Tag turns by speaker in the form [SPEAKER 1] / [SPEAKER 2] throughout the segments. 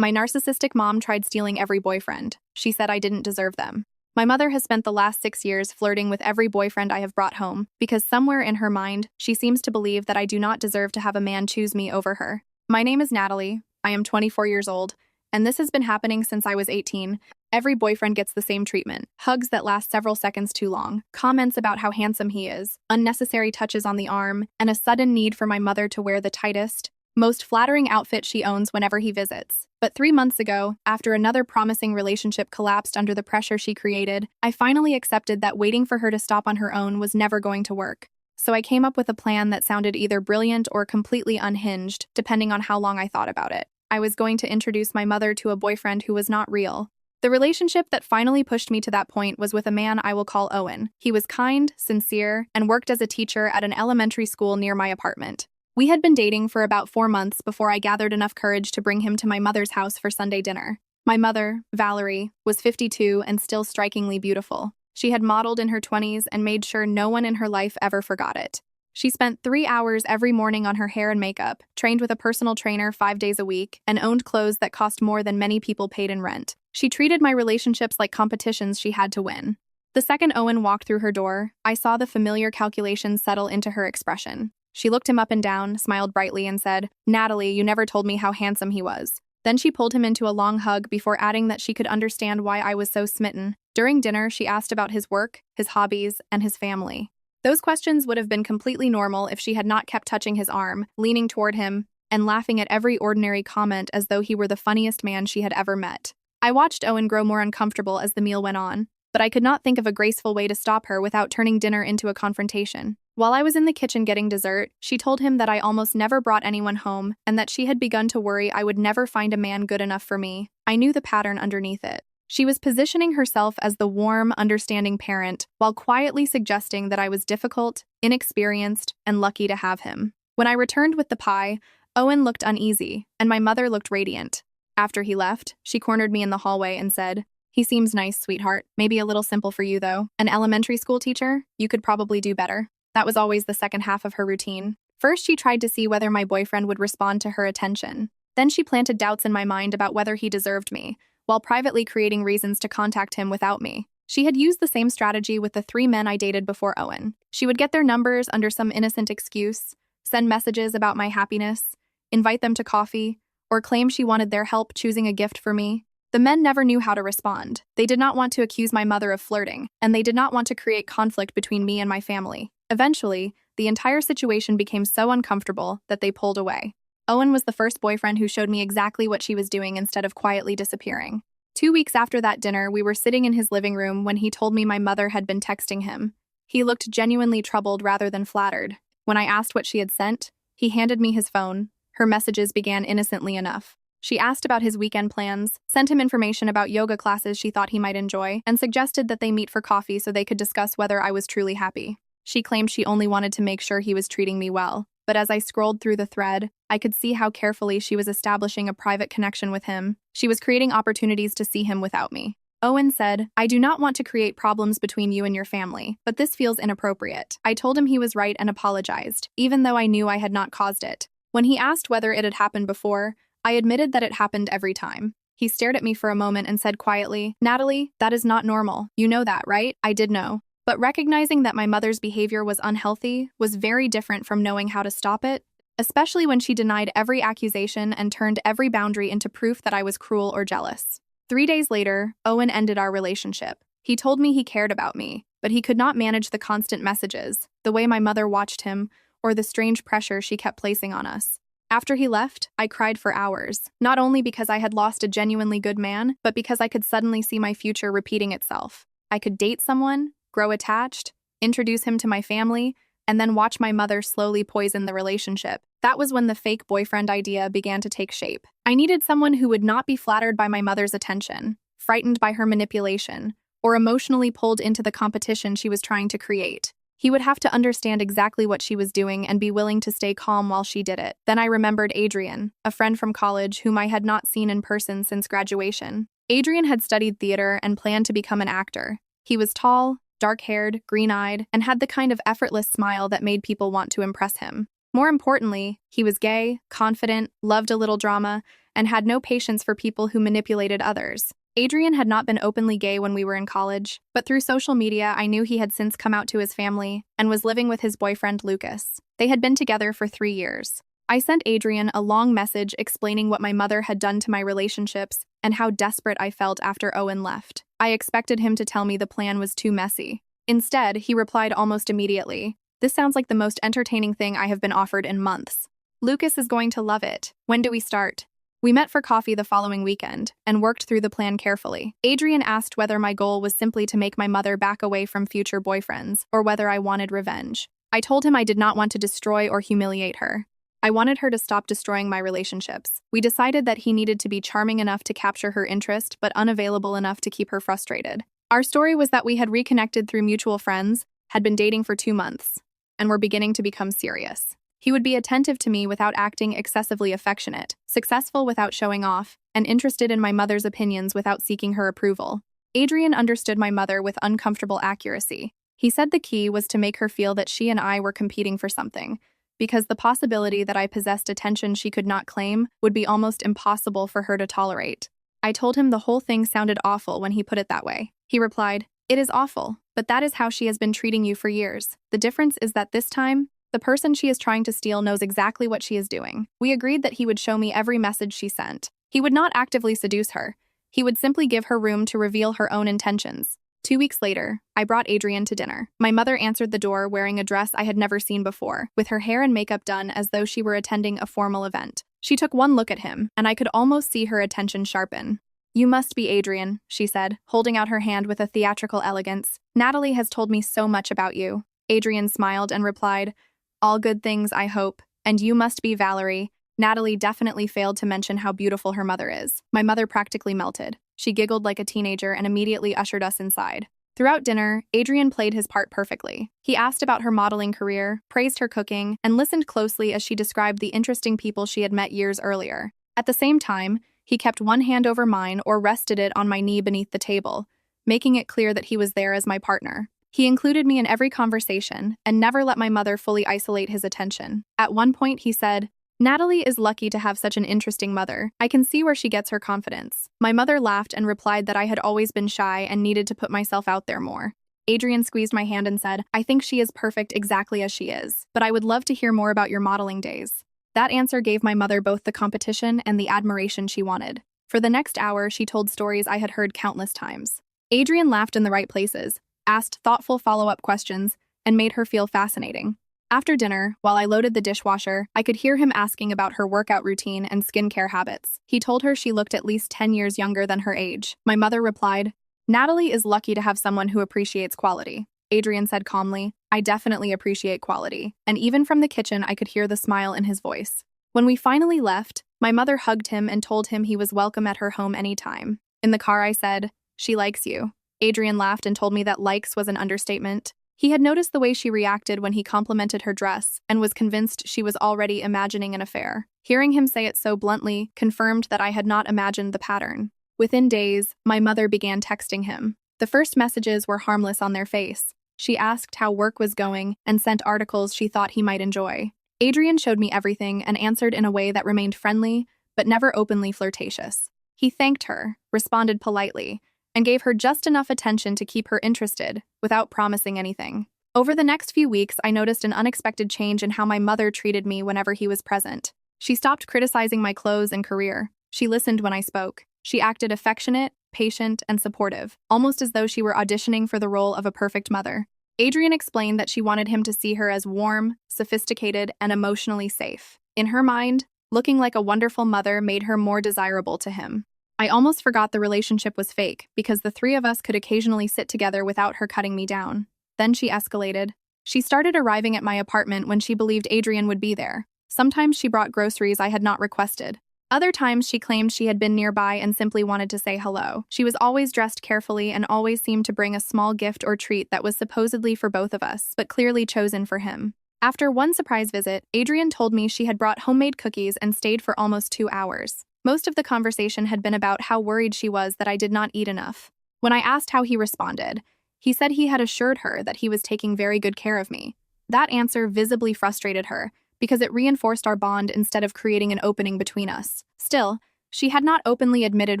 [SPEAKER 1] My narcissistic mom tried stealing every boyfriend. She said I didn't deserve them. My mother has spent the last 6 years flirting with every boyfriend I have brought home because somewhere in her mind, she seems to believe that I do not deserve to have a man choose me over her. My name is Natalie. I am 24 years old, and this has been happening since I was 18. Every boyfriend gets the same treatment: hugs that last several seconds too long, comments about how handsome he is, unnecessary touches on the arm, and a sudden need for my mother to wear the tightest, most flattering outfit she owns whenever he visits. But 3 months ago, after another promising relationship collapsed under the pressure she created, I finally accepted that waiting for her to stop on her own was never going to work. So I came up with a plan that sounded either brilliant or completely unhinged, depending on how long I thought about it. I was going to introduce my mother to a boyfriend who was not real. The relationship that finally pushed me to that point was with a man I will call Owen. He was kind, sincere, and worked as a teacher at an elementary school near my apartment. We had been dating for about 4 months before I gathered enough courage to bring him to my mother's house for Sunday dinner. My mother, Valerie, was 52 and still strikingly beautiful. She had modeled in her 20s and made sure no one in her life ever forgot it. She spent 3 hours every morning on her hair and makeup, trained with a personal trainer 5 days a week, and owned clothes that cost more than many people paid in rent. She treated my relationships like competitions she had to win. The second Owen walked through her door, I saw the familiar calculations settle into her expression. She looked him up and down, smiled brightly, and said, "Natalie, you never told me how handsome he was." Then she pulled him into a long hug before adding that she could understand why I was so smitten. During dinner, she asked about his work, his hobbies, and his family. Those questions would have been completely normal if she had not kept touching his arm, leaning toward him, and laughing at every ordinary comment as though he were the funniest man she had ever met. I watched Owen grow more uncomfortable as the meal went on, but I could not think of a graceful way to stop her without turning dinner into a confrontation. While I was in the kitchen getting dessert, she told him that I almost never brought anyone home and that she had begun to worry I would never find a man good enough for me. I knew the pattern underneath it. She was positioning herself as the warm, understanding parent while quietly suggesting that I was difficult, inexperienced, and lucky to have him. When I returned with the pie, Owen looked uneasy, and my mother looked radiant. After he left, she cornered me in the hallway and said, "He seems nice, sweetheart. Maybe a little simple for you, though. An elementary school teacher? You could probably do better." That was always the second half of her routine. First, she tried to see whether my boyfriend would respond to her attention. Then she planted doubts in my mind about whether he deserved me, while privately creating reasons to contact him without me. She had used the same strategy with the 3 men I dated before Owen. She would get their numbers under some innocent excuse, send messages about my happiness, invite them to coffee, or claim she wanted their help choosing a gift for me. The men never knew how to respond. They did not want to accuse my mother of flirting, and they did not want to create conflict between me and my family. Eventually, the entire situation became so uncomfortable that they pulled away. Owen was the first boyfriend who showed me exactly what she was doing instead of quietly disappearing. 2 weeks after that dinner, we were sitting in his living room when he told me my mother had been texting him. He looked genuinely troubled rather than flattered. When I asked what she had sent, he handed me his phone. Her messages began innocently enough. She asked about his weekend plans, sent him information about yoga classes she thought he might enjoy, and suggested that they meet for coffee so they could discuss whether I was truly happy. She claimed she only wanted to make sure he was treating me well, but as I scrolled through the thread, I could see how carefully she was establishing a private connection with him. She was creating opportunities to see him without me. Owen said, "I do not want to create problems between you and your family, but this feels inappropriate." I told him he was right and apologized, even though I knew I had not caused it. When he asked whether it had happened before, I admitted that it happened every time. He stared at me for a moment and said quietly, "Natalie, that is not normal. You know that, right?" I did know. But recognizing that my mother's behavior was unhealthy was very different from knowing how to stop it, especially when she denied every accusation and turned every boundary into proof that I was cruel or jealous. 3 days later, Owen ended our relationship. He told me he cared about me, but he could not manage the constant messages, the way my mother watched him, or the strange pressure she kept placing on us. After he left, I cried for hours, not only because I had lost a genuinely good man, but because I could suddenly see my future repeating itself. I could date someone, grow attached, introduce him to my family, and then watch my mother slowly poison the relationship. That was when the fake boyfriend idea began to take shape. I needed someone who would not be flattered by my mother's attention, frightened by her manipulation, or emotionally pulled into the competition she was trying to create. He would have to understand exactly what she was doing and be willing to stay calm while she did it. Then I remembered Adrian, a friend from college whom I had not seen in person since graduation. Adrian had studied theater and planned to become an actor. He was tall, dark-haired, green-eyed, and had the kind of effortless smile that made people want to impress him. More importantly, he was gay, confident, loved a little drama, and had no patience for people who manipulated others. Adrian had not been openly gay when we were in college, but through social media I knew he had since come out to his family and was living with his boyfriend Lucas. They had been together for 3 years. I sent Adrian a long message explaining what my mother had done to my relationships and how desperate I felt after Owen left. I expected him to tell me the plan was too messy. Instead, he replied almost immediately, "This sounds like the most entertaining thing I have been offered in months. Lucas is going to love it. When do we start?" We met for coffee the following weekend and worked through the plan carefully. Adrian asked whether my goal was simply to make my mother back away from future boyfriends or whether I wanted revenge. I told him I did not want to destroy or humiliate her. I wanted her to stop destroying my relationships. We decided that he needed to be charming enough to capture her interest but unavailable enough to keep her frustrated. Our story was that we had reconnected through mutual friends, had been dating for 2 months, and were beginning to become serious. He would be attentive to me without acting excessively affectionate, successful without showing off, and interested in my mother's opinions without seeking her approval. Adrian understood my mother with uncomfortable accuracy. He said the key was to make her feel that she and I were competing for something, because the possibility that I possessed attention she could not claim would be almost impossible for her to tolerate. I told him the whole thing sounded awful when he put it that way. He replied, "It is awful, but that is how she has been treating you for years. The difference is that this time, the person she is trying to steal knows exactly what she is doing." We agreed that he would show me every message she sent. He would not actively seduce her. He would simply give her room to reveal her own intentions. 2 weeks later, I brought Adrian to dinner. My mother answered the door wearing a dress I had never seen before, with her hair and makeup done as though she were attending a formal event. She took one look at him, and I could almost see her attention sharpen. "You must be Adrian," she said, holding out her hand with a theatrical elegance. "Natalie has told me so much about you." Adrian smiled and replied, "All good things, I hope. And you must be Valerie." Natalie definitely failed to mention how beautiful her mother is. My mother practically melted. She giggled like a teenager and immediately ushered us inside. Throughout dinner, Adrian played his part perfectly. He asked about her modeling career, praised her cooking, and listened closely as she described the interesting people she had met years earlier. At the same time, he kept one hand over mine or rested it on my knee beneath the table, making it clear that he was there as my partner. He included me in every conversation and never let my mother fully isolate his attention. At one point, he said, "Natalie is lucky to have such an interesting mother. I can see where she gets her confidence." My mother laughed and replied that I had always been shy and needed to put myself out there more. Adrian squeezed my hand and said, "I think she is perfect exactly as she is, but I would love to hear more about your modeling days." That answer gave my mother both the competition and the admiration she wanted. For the next hour, she told stories I had heard countless times. Adrian laughed in the right places, asked thoughtful follow-up questions, and made her feel fascinating. After dinner, while I loaded the dishwasher, I could hear him asking about her workout routine and skincare habits. He told her she looked at least 10 years younger than her age. My mother replied, "Natalie is lucky to have someone who appreciates quality." Adrian said calmly, "I definitely appreciate quality." And even from the kitchen, I could hear the smile in his voice. When we finally left, my mother hugged him and told him he was welcome at her home anytime. In the car, I said, "She likes you." Adrian laughed and told me that likes was an understatement. He had noticed the way she reacted when he complimented her dress and was convinced she was already imagining an affair. Hearing him say it so bluntly confirmed that I had not imagined the pattern. Within days, my mother began texting him. The first messages were harmless on their face. She asked how work was going and sent articles she thought he might enjoy. Adrian showed me everything and answered in a way that remained friendly, but never openly flirtatious. He thanked her, responded politely, and gave her just enough attention to keep her interested, without promising anything. Over the next few weeks, I noticed an unexpected change in how my mother treated me whenever he was present. She stopped criticizing my clothes and career. She listened when I spoke. She acted affectionate, patient, and supportive, almost as though she were auditioning for the role of a perfect mother. Adrian explained that she wanted him to see her as warm, sophisticated, and emotionally safe. In her mind, looking like a wonderful mother made her more desirable to him. I almost forgot the relationship was fake because the 3 of us could occasionally sit together without her cutting me down. Then she escalated. She started arriving at my apartment when she believed Adrian would be there. Sometimes she brought groceries I had not requested. Other times she claimed she had been nearby and simply wanted to say hello. She was always dressed carefully and always seemed to bring a small gift or treat that was supposedly for both of us, but clearly chosen for him. After one surprise visit, Adrian told me she had brought homemade cookies and stayed for almost 2 hours. Most of the conversation had been about how worried she was that I did not eat enough. When I asked how he responded, he said he had assured her that he was taking very good care of me. That answer visibly frustrated her, because it reinforced our bond instead of creating an opening between us. Still, she had not openly admitted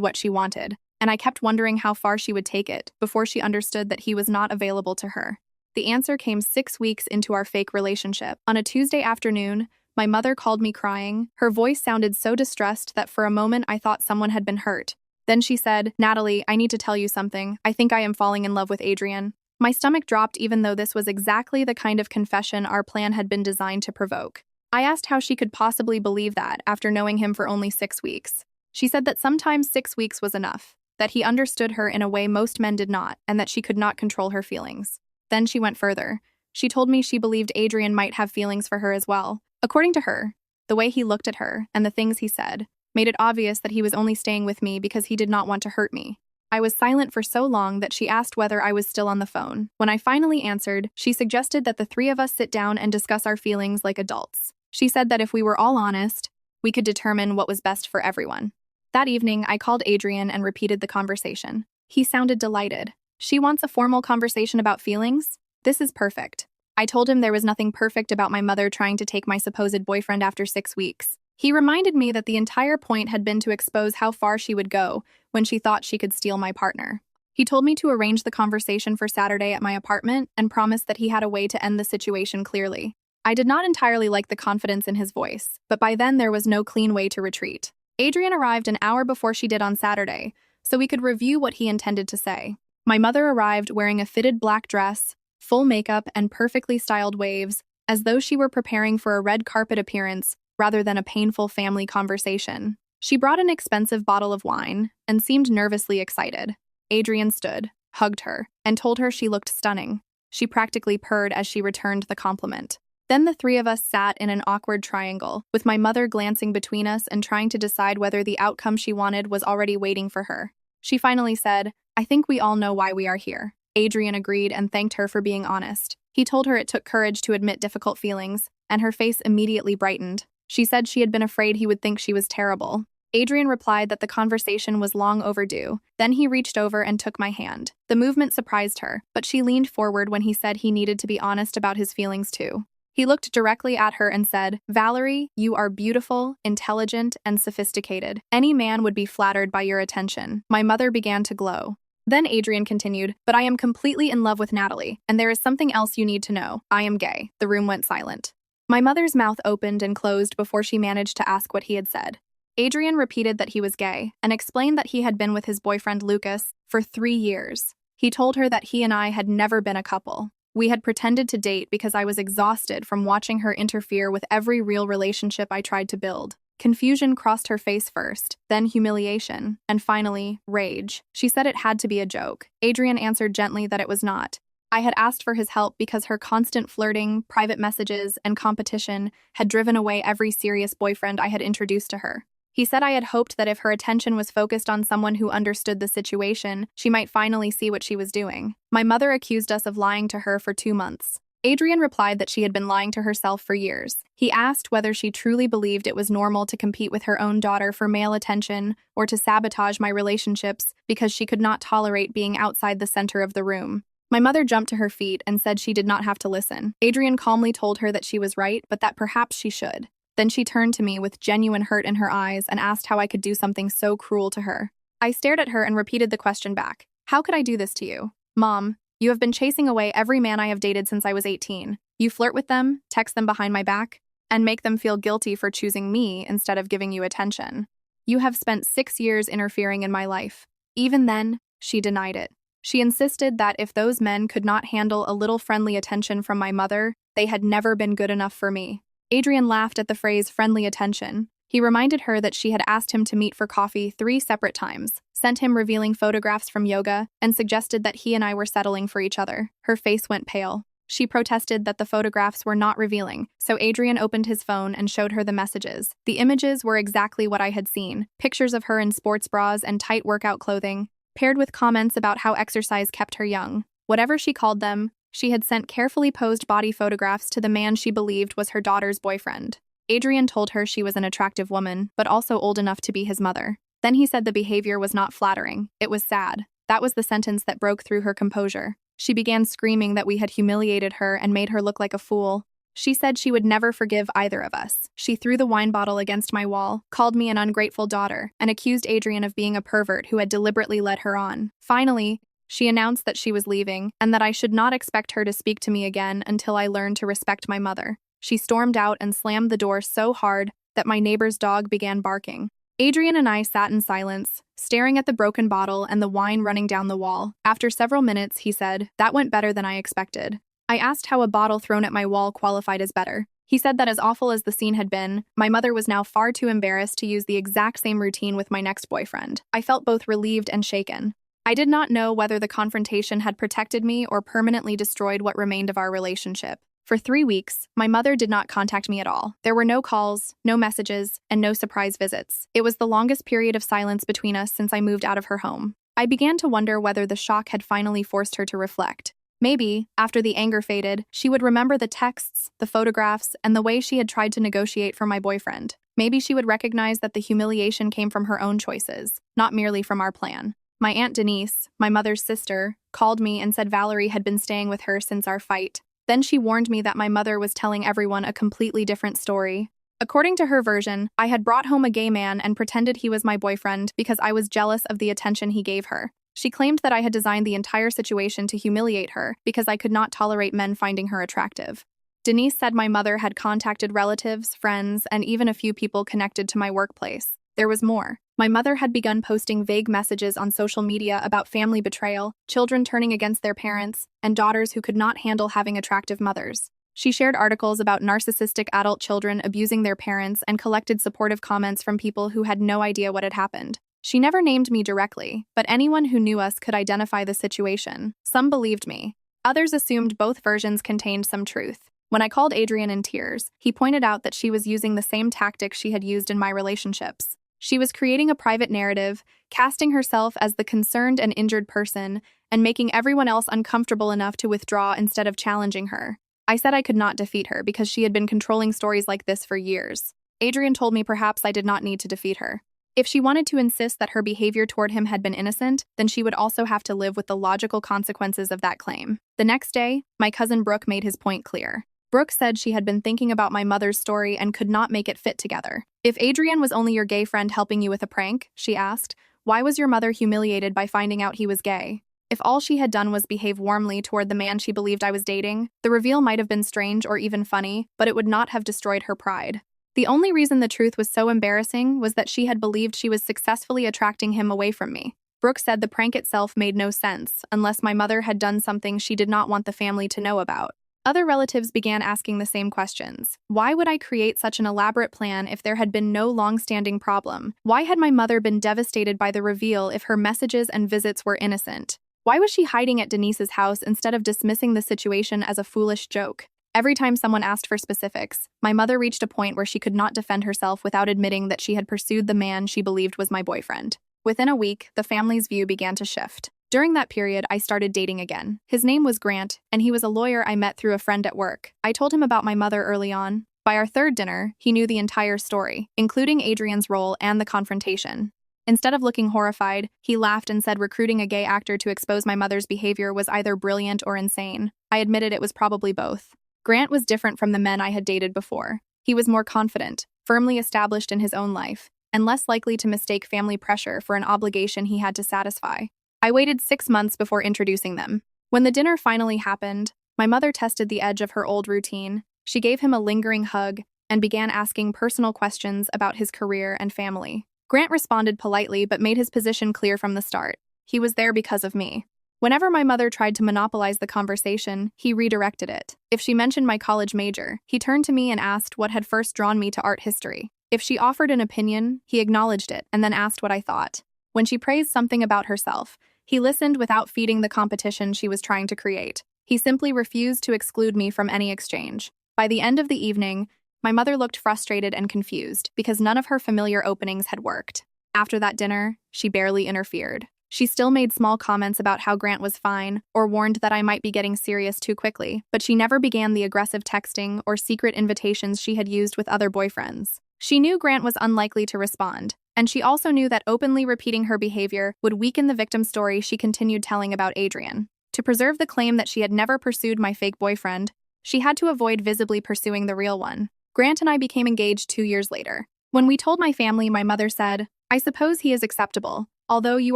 [SPEAKER 1] what she wanted, and I kept wondering how far she would take it before she understood that he was not available to her. The answer came 6 weeks into our fake relationship. On a Tuesday afternoon, my mother called me crying. Her voice sounded so distressed that for a moment I thought someone had been hurt. Then she said, "Natalie, I need to tell you something. I think I am falling in love with Adrian." My stomach dropped even though this was exactly the kind of confession our plan had been designed to provoke. I asked how she could possibly believe that after knowing him for only 6 weeks. She said that sometimes 6 weeks was enough, that he understood her in a way most men did not, and that she could not control her feelings. Then she went further. She told me she believed Adrian might have feelings for her as well. According to her, the way he looked at her and the things he said made it obvious that he was only staying with me because he did not want to hurt me. I was silent for so long that she asked whether I was still on the phone. When I finally answered, she suggested that the three of us sit down and discuss our feelings like adults. She said that if we were all honest, we could determine what was best for everyone. That evening, I called Adrian and repeated the conversation. He sounded delighted. "She wants a formal conversation about feelings? This is perfect." I told him there was nothing perfect about my mother trying to take my supposed boyfriend after 6 weeks. He reminded me that the entire point had been to expose how far she would go when she thought she could steal my partner. He told me to arrange the conversation for Saturday at my apartment and promised that he had a way to end the situation clearly. I did not entirely like the confidence in his voice, but by then there was no clean way to retreat. Adrian arrived an hour before she did on Saturday, so we could review what he intended to say. My mother arrived wearing a fitted black dress, full makeup, and perfectly styled waves, as though she were preparing for a red carpet appearance rather than a painful family conversation. She brought an expensive bottle of wine and seemed nervously excited. Adrian stood, hugged her, and told her she looked stunning. She practically purred as she returned the compliment. Then the three of us sat in an awkward triangle, with my mother glancing between us and trying to decide whether the outcome she wanted was already waiting for her. She finally said, "I think we all know why we are here." Adrian agreed and thanked her for being honest. He told her it took courage to admit difficult feelings, and her face immediately brightened. She said she had been afraid he would think she was terrible. Adrian replied that the conversation was long overdue. Then he reached over and took my hand. The movement surprised her, but she leaned forward when he said he needed to be honest about his feelings too. He looked directly at her and said, "Valerie, you are beautiful, intelligent, and sophisticated. Any man would be flattered by your attention." My mother began to glow. Then Adrian continued, "But I am completely in love with Natalie, and there is something else you need to know. I am gay." The room went silent. My mother's mouth opened and closed before she managed to ask what he had said. Adrian repeated that he was gay and explained that he had been with his boyfriend Lucas for 3 years. He told her that he and I had never been a couple. We had pretended to date because I was exhausted from watching her interfere with every real relationship I tried to build. Confusion crossed her face first, then humiliation, and finally, rage. She said it had to be a joke. Adrian answered gently that it was not. I had asked for his help because her constant flirting, private messages, and competition had driven away every serious boyfriend I had introduced to her. He said I had hoped that if her attention was focused on someone who understood the situation, she might finally see what she was doing. My mother accused us of lying to her for 2 months. Adrian replied that she had been lying to herself for years. He asked whether she truly believed it was normal to compete with her own daughter for male attention or to sabotage my relationships because she could not tolerate being outside the center of the room. My mother jumped to her feet and said she did not have to listen. Adrian calmly told her that she was right, but that perhaps she should. Then she turned to me with genuine hurt in her eyes and asked how I could do something so cruel to her. I stared at her and repeated the question back. "How could I do this to you? Mom, you have been chasing away every man I have dated since I was 18. You flirt with them, text them behind my back, and make them feel guilty for choosing me instead of giving you attention. You have spent 6 years interfering in my life." Even then, she denied it. She insisted that if those men could not handle a little friendly attention from my mother, they had never been good enough for me. Adrian laughed at the phrase friendly attention. He reminded her that she had asked him to meet for coffee 3 separate times, sent him revealing photographs from yoga, and suggested that he and I were settling for each other. Her face went pale. She protested that the photographs were not revealing, so Adrian opened his phone and showed her the messages. The images were exactly what I had seen, pictures of her in sports bras and tight workout clothing, paired with comments about how exercise kept her young. Whatever she called them, she had sent carefully posed body photographs to the man she believed was her daughter's boyfriend. Adrian told her she was an attractive woman, but also old enough to be his mother. Then he said the behavior was not flattering. It was sad. That was the sentence that broke through her composure. She began screaming that we had humiliated her and made her look like a fool. She said she would never forgive either of us. She threw the wine bottle against my wall, called me an ungrateful daughter, and accused Adrian of being a pervert who had deliberately led her on. Finally, she announced that she was leaving and that I should not expect her to speak to me again until I learned to respect my mother. She stormed out and slammed the door so hard that my neighbor's dog began barking. Adrian and I sat in silence, staring at the broken bottle and the wine running down the wall. After several minutes, he said, "That went better than I expected." I asked how a bottle thrown at my wall qualified as better. He said that as awful as the scene had been, my mother was now far too embarrassed to use the exact same routine with my next boyfriend. I felt both relieved and shaken. I did not know whether the confrontation had protected me or permanently destroyed what remained of our relationship. For 3 weeks, my mother did not contact me at all. There were no calls, no messages, and no surprise visits. It was the longest period of silence between us since I moved out of her home. I began to wonder whether the shock had finally forced her to reflect. Maybe, after the anger faded, she would remember the texts, the photographs, and the way she had tried to negotiate for my boyfriend. Maybe she would recognize that the humiliation came from her own choices, not merely from our plan. My Aunt Denise, my mother's sister, called me and said Valerie had been staying with her since our fight. Then she warned me that my mother was telling everyone a completely different story. According to her version, I had brought home a gay man and pretended he was my boyfriend because I was jealous of the attention he gave her. She claimed that I had designed the entire situation to humiliate her because I could not tolerate men finding her attractive. Denise said my mother had contacted relatives, friends, and even a few people connected to my workplace. There was more. My mother had begun posting vague messages on social media about family betrayal, children turning against their parents, and daughters who could not handle having attractive mothers. She shared articles about narcissistic adult children abusing their parents and collected supportive comments from people who had no idea what had happened. She never named me directly, but anyone who knew us could identify the situation. Some believed me. Others assumed both versions contained some truth. When I called Adrian in tears, he pointed out that she was using the same tactics she had used in my relationships. She was creating a private narrative, casting herself as the concerned and injured person, and making everyone else uncomfortable enough to withdraw instead of challenging her. I said I could not defeat her because she had been controlling stories like this for years. Adrian told me perhaps I did not need to defeat her. If she wanted to insist that her behavior toward him had been innocent, then she would also have to live with the logical consequences of that claim. The next day, my cousin Brooke made his point clear. Brooke said she had been thinking about my mother's story and could not make it fit together. If Adrian was only your gay friend helping you with a prank, she asked, why was your mother humiliated by finding out he was gay? If all she had done was behave warmly toward the man she believed I was dating, the reveal might have been strange or even funny, but it would not have destroyed her pride. The only reason the truth was so embarrassing was that she had believed she was successfully attracting him away from me. Brooke said the prank itself made no sense unless my mother had done something she did not want the family to know about. Other relatives began asking the same questions. Why would I create such an elaborate plan if there had been no long-standing problem? Why had my mother been devastated by the reveal if her messages and visits were innocent? Why was she hiding at Denise's house instead of dismissing the situation as a foolish joke? Every time someone asked for specifics, my mother reached a point where she could not defend herself without admitting that she had pursued the man she believed was my boyfriend. Within a week, the family's view began to shift. During that period, I started dating again. His name was Grant, and he was a lawyer I met through a friend at work. I told him about my mother early on. By our third dinner, he knew the entire story, including Adrian's role and the confrontation. Instead of looking horrified, he laughed and said recruiting a gay actor to expose my mother's behavior was either brilliant or insane. I admitted it was probably both. Grant was different from the men I had dated before. He was more confident, firmly established in his own life, and less likely to mistake family pressure for an obligation he had to satisfy. I waited 6 months before introducing them. When the dinner finally happened, my mother tested the edge of her old routine. She gave him a lingering hug and began asking personal questions about his career and family. Grant responded politely but made his position clear from the start. He was there because of me. Whenever my mother tried to monopolize the conversation, he redirected it. If she mentioned my college major, he turned to me and asked what had first drawn me to art history. If she offered an opinion, he acknowledged it and then asked what I thought. When she praised something about herself, he listened without feeding the competition she was trying to create. He simply refused to exclude me from any exchange. By the end of the evening, my mother looked frustrated and confused because none of her familiar openings had worked. After that dinner, she barely interfered. She still made small comments about how Grant was fine or warned that I might be getting serious too quickly, but she never began the aggressive texting or secret invitations she had used with other boyfriends. She knew Grant was unlikely to respond, and she also knew that openly repeating her behavior would weaken the victim's story she continued telling about Adrian. To preserve the claim that she had never pursued my fake boyfriend, She had to avoid visibly pursuing the real one. Grant and I became engaged 2 years later. When we told my family, my mother said, "I suppose he is acceptable, although you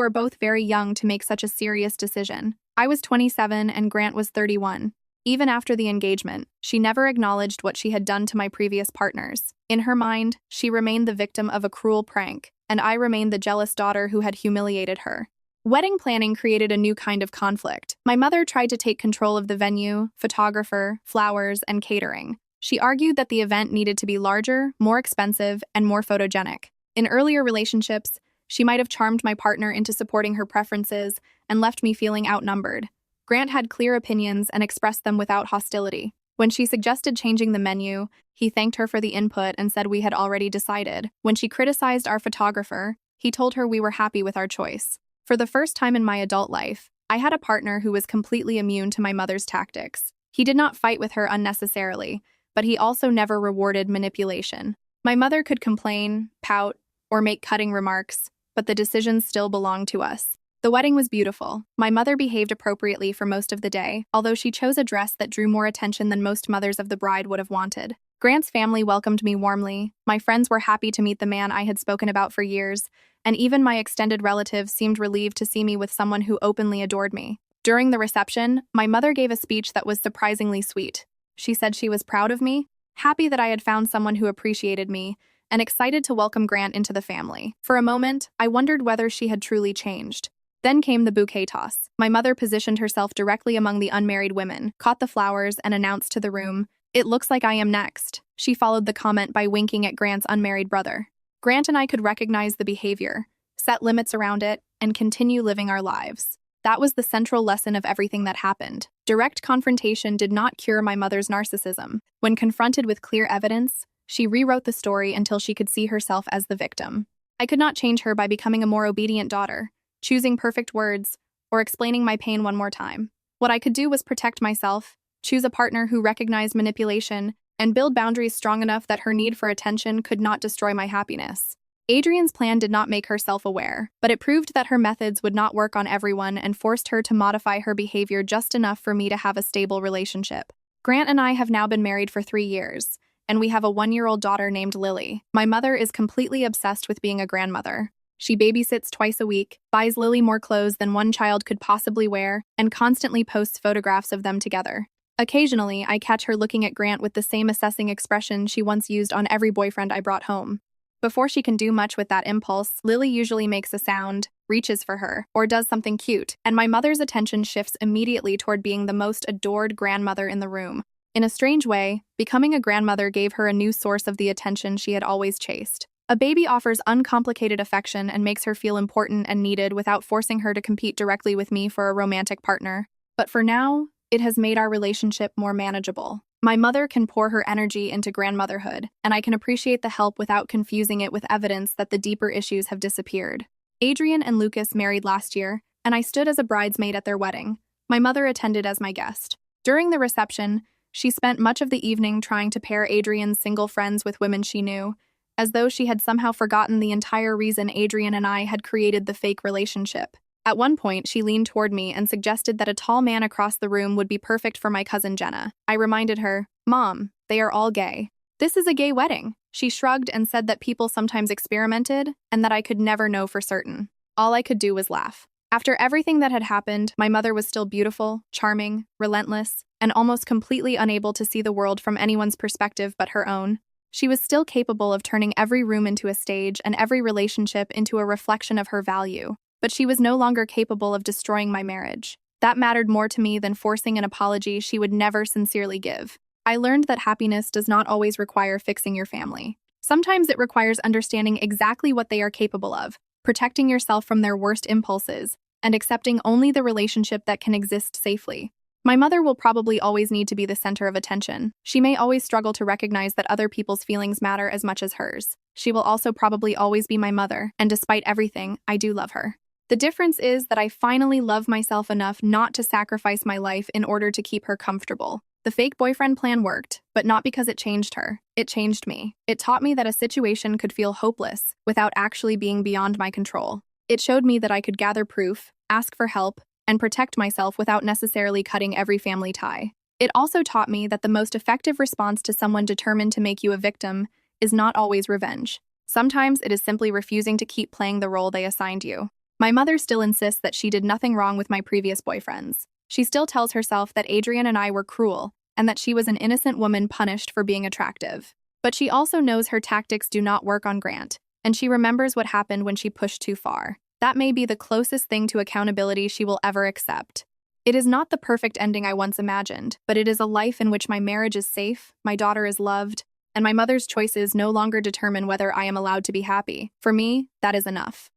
[SPEAKER 1] are both very young to make such a serious decision." I was 27 and Grant was 31. Even after the engagement, she never acknowledged what she had done to my previous partners. In her mind, she remained the victim of a cruel prank, and I remained the jealous daughter who had humiliated her. Wedding planning created a new kind of conflict. My mother tried to take control of the venue, photographer, flowers, and catering. She argued that the event needed to be larger, more expensive, and more photogenic. In earlier relationships, she might have charmed my partner into supporting her preferences and left me feeling outnumbered. Grant had clear opinions and expressed them without hostility. When she suggested changing the menu, he thanked her for the input and said we had already decided. When she criticized our photographer, he told her we were happy with our choice. For the first time in my adult life, I had a partner who was completely immune to my mother's tactics. He did not fight with her unnecessarily, but he also never rewarded manipulation. My mother could complain, pout, or make cutting remarks, but the decisions still belonged to us. The wedding was beautiful. My mother behaved appropriately for most of the day, although she chose a dress that drew more attention than most mothers of the bride would have wanted. Grant's family welcomed me warmly. My friends were happy to meet the man I had spoken about for years, and even my extended relatives seemed relieved to see me with someone who openly adored me. During the reception, my mother gave a speech that was surprisingly sweet. She said she was proud of me, happy that I had found someone who appreciated me, and excited to welcome Grant into the family. For a moment, I wondered whether she had truly changed. Then came the bouquet toss. My mother positioned herself directly among the unmarried women, caught the flowers, and announced to the room, "It looks like I am next." She followed the comment by winking at Grant's unmarried brother. Grant and I could recognize the behavior, set limits around it, and continue living our lives. That was the central lesson of everything that happened. Direct confrontation did not cure my mother's narcissism. When confronted with clear evidence, she rewrote the story until she could see herself as the victim. I could not change her by becoming a more obedient daughter, choosing perfect words, or explaining my pain one more time. What I could do was protect myself, choose a partner who recognized manipulation, and build boundaries strong enough that her need for attention could not destroy my happiness. Adrian's plan did not make her self-aware, but it proved that her methods would not work on everyone and forced her to modify her behavior just enough for me to have a stable relationship. Grant and I have now been married for 3 years, and we have a 1-year-old daughter named Lily. My mother is completely obsessed with being a grandmother. She babysits twice a week, buys Lily more clothes than one child could possibly wear, and constantly posts photographs of them together. Occasionally, I catch her looking at Grant with the same assessing expression she once used on every boyfriend I brought home. Before she can do much with that impulse, Lily usually makes a sound, reaches for her, or does something cute, and my mother's attention shifts immediately toward being the most adored grandmother in the room. In a strange way, becoming a grandmother gave her a new source of the attention she had always chased. A baby offers uncomplicated affection and makes her feel important and needed without forcing her to compete directly with me for a romantic partner. But for now, it has made our relationship more manageable. My mother can pour her energy into grandmotherhood, and I can appreciate the help without confusing it with evidence that the deeper issues have disappeared. Adrian and Lucas married last year, and I stood as a bridesmaid at their wedding. My mother attended as my guest. During the reception, she spent much of the evening trying to pair Adrian's single friends with women she knew, as though she had somehow forgotten the entire reason Adrian and I had created the fake relationship. At one point, she leaned toward me and suggested that a tall man across the room would be perfect for my cousin Jenna. I reminded her, "Mom, they are all gay. This is a gay wedding." She shrugged and said that people sometimes experimented and that I could never know for certain. All I could do was laugh. After everything that had happened, my mother was still beautiful, charming, relentless, and almost completely unable to see the world from anyone's perspective but her own. She was still capable of turning every room into a stage and every relationship into a reflection of her value. But she was no longer capable of destroying my marriage. That mattered more to me than forcing an apology she would never sincerely give. I learned that happiness does not always require fixing your family. Sometimes it requires understanding exactly what they are capable of, protecting yourself from their worst impulses, and accepting only the relationship that can exist safely. My mother will probably always need to be the center of attention. She may always struggle to recognize that other people's feelings matter as much as hers. She will also probably always be my mother, and despite everything, I do love her. The difference is that I finally love myself enough not to sacrifice my life in order to keep her comfortable. The fake boyfriend plan worked, but not because it changed her. It changed me. It taught me that a situation could feel hopeless without actually being beyond my control. It showed me that I could gather proof, ask for help, and protect myself without necessarily cutting every family tie. It also taught me that the most effective response to someone determined to make you a victim is not always revenge. Sometimes it is simply refusing to keep playing the role they assigned you. My mother still insists that she did nothing wrong with my previous boyfriends. She still tells herself that Adrian and I were cruel and that she was an innocent woman punished for being attractive. But she also knows her tactics do not work on Grant, and she remembers what happened when she pushed too far. That may be the closest thing to accountability she will ever accept. It is not the perfect ending I once imagined, but it is a life in which my marriage is safe, my daughter is loved, and my mother's choices no longer determine whether I am allowed to be happy. For me, that is enough.